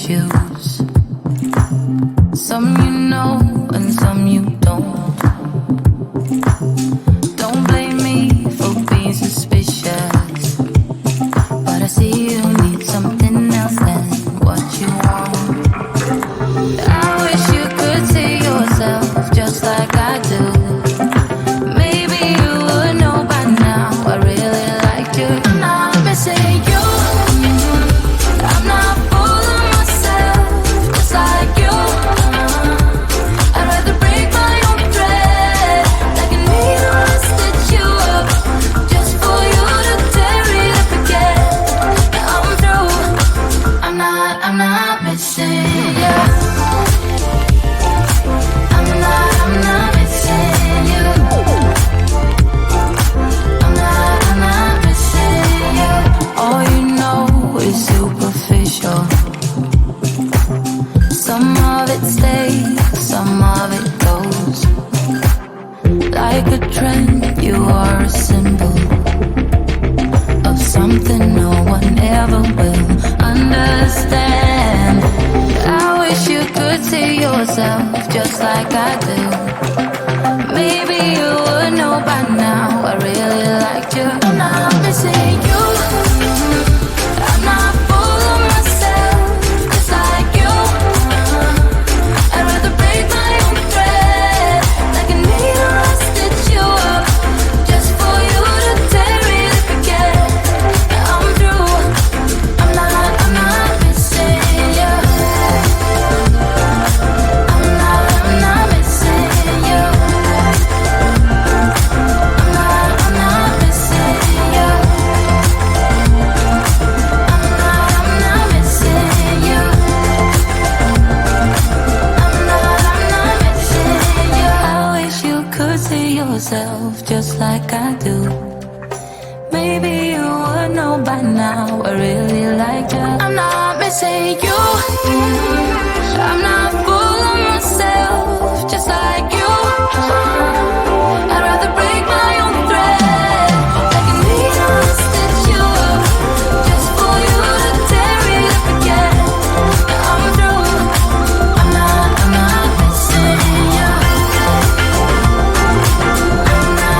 issues. Some you know and some you don't. Don't blame me for being suspicious, but I see you need something else than what you want. I wish you could see yourself just like I do. Maybe you would know by now I really liked you. I'm not missing you. I'm not fooling myself just like you. I'd rather break my own thread like a needle and stitch you up just for you to tear it up again. Now I'm through. I'm not missing you. I'm not missing you. I'm not missing you. All you know is superficial. Some of it stays, some of it goes. Like a trend, you are a symbol of something no one ever will understand. I wish you could see yourself just like I do. Maybe you would know by now I really liked you. I'm not missing you. I'm not fooling myself just like you. I'd rather break my own thread like a needle and stitch you up just for you to tear it up again. Now I'm through. I'm not missing you. I'm not missing you. I'm not missing you. I'm not missing you. I'm not missing you. I wish you could see yourself just like I do. Maybe you would know by now I really liked you. I'm not missing you. I'm not fooling myself just like you. I'd rather break my own thread like a needle and stitch you up just for you to tear it up again. Now I'm through. I'm not missing you.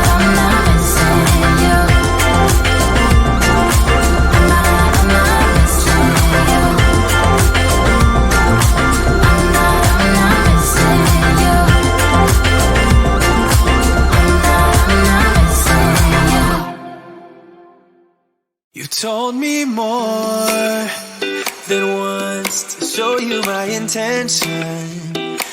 I'm not missing you. I'm not missing you. I'm not missing you. I'm not missing you. You told me more than once to show you my intention.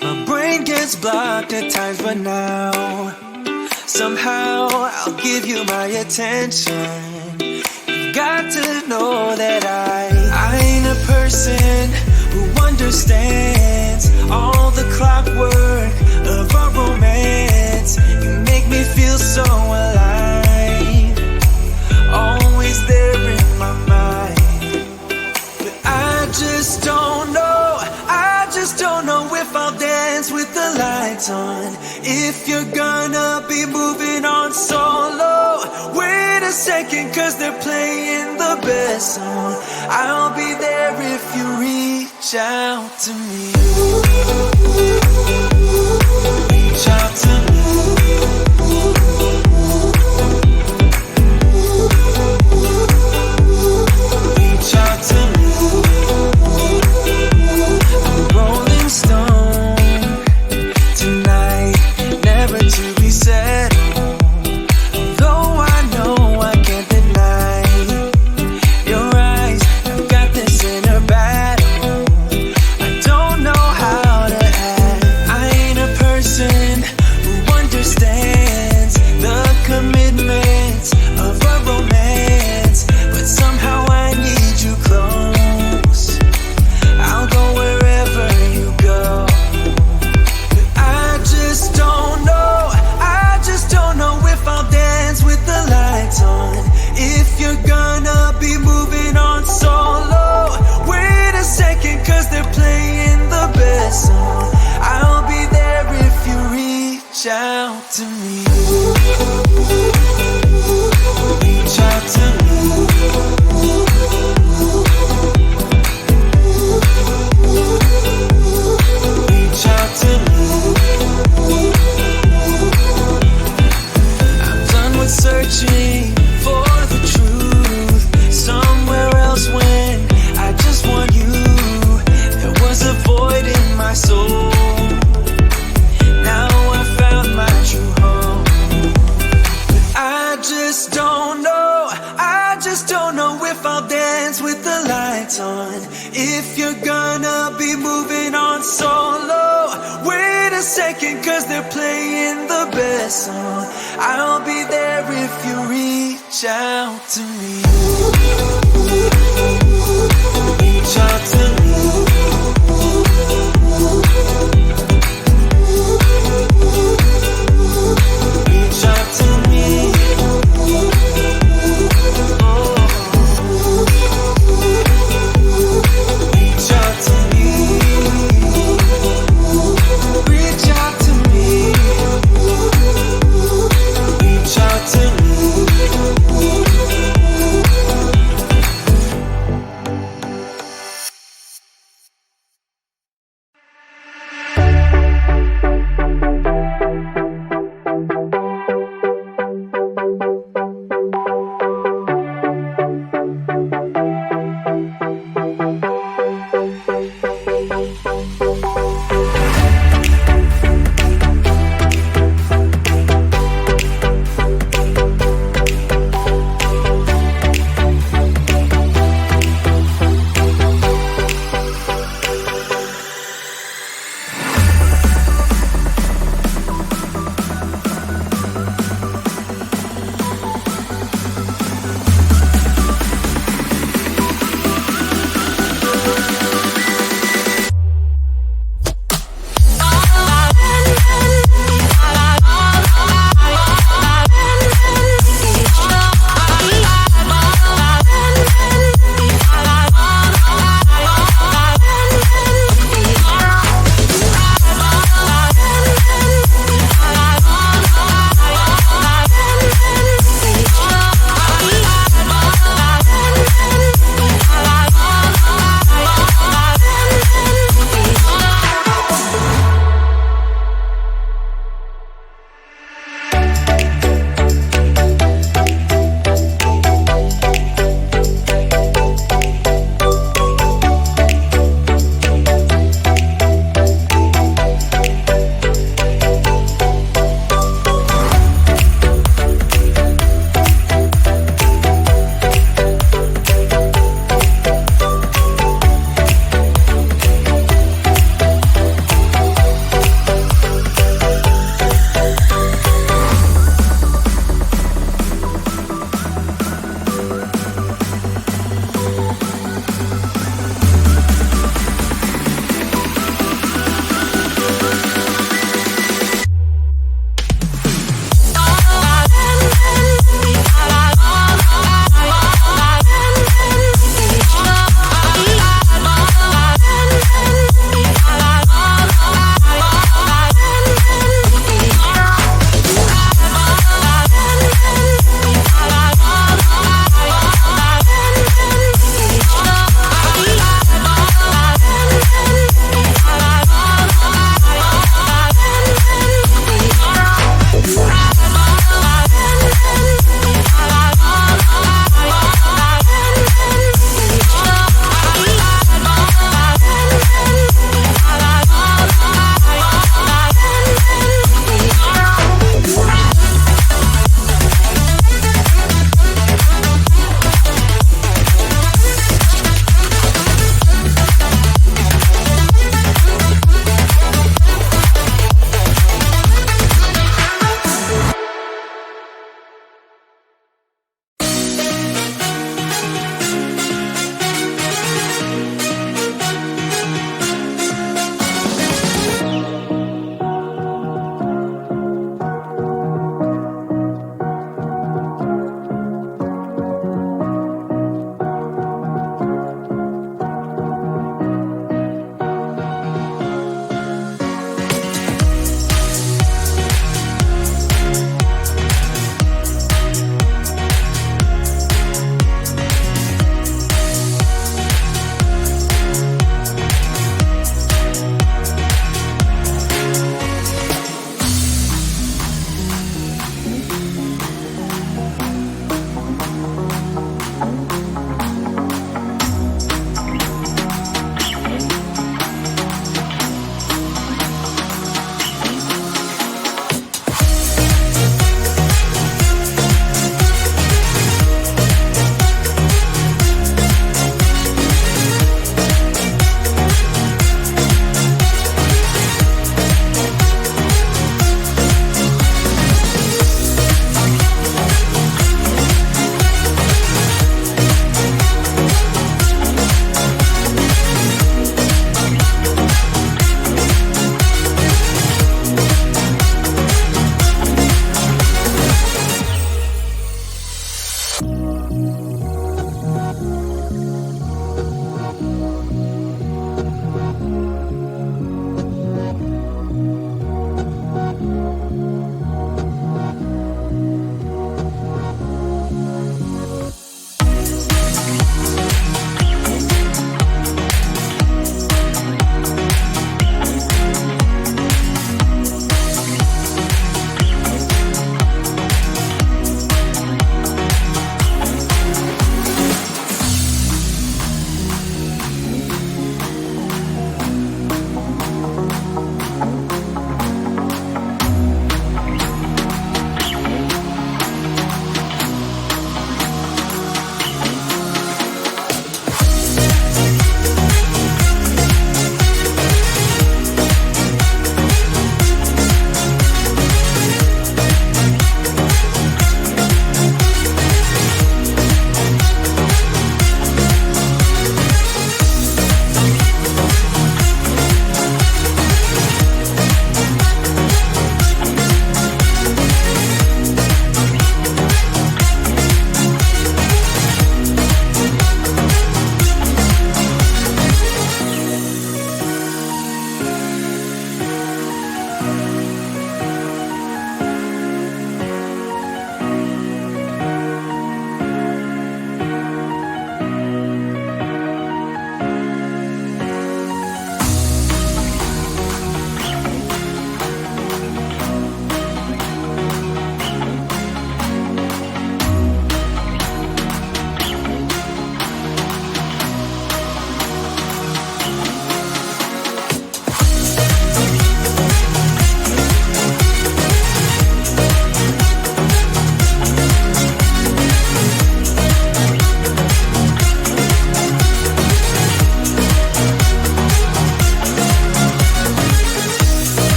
My brain gets blocked at times, but now somehow I'll give you my attention. You got to know that I ain't a person who understands all the clockwork of our romance. You make me feel so alive, always there in my mind. But I just don't know if I'll dance with the lights on. If you're gonna be moving on solo, wait a second, cause they're playing the best song. I'll be there if you reach out to me. Reach out to me. Reach out to me. I'm a rolling stone tonight, never to be settled. Though I know I can't deny your eyes, I've got this inner battle. I don't know how to act. I ain't a person who understands the commitments of a romance, but somehow I need you close. I'll go wherever you go. But I just don't know if I'll dance with the lights on. If you're gonna be moving on solo, wait a second, cause they're playing the best song. I'll be there if you reach out to me. Reach out to me. second, cause they're playing the best song. I'll be there if you reach out to me. Reach out to me. Reach out to me. Reach out to me. Reach out to me. Reach out to me.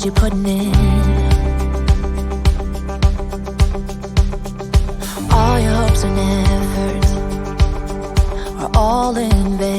what you're putting in. All your hopes and efforts are all in vain.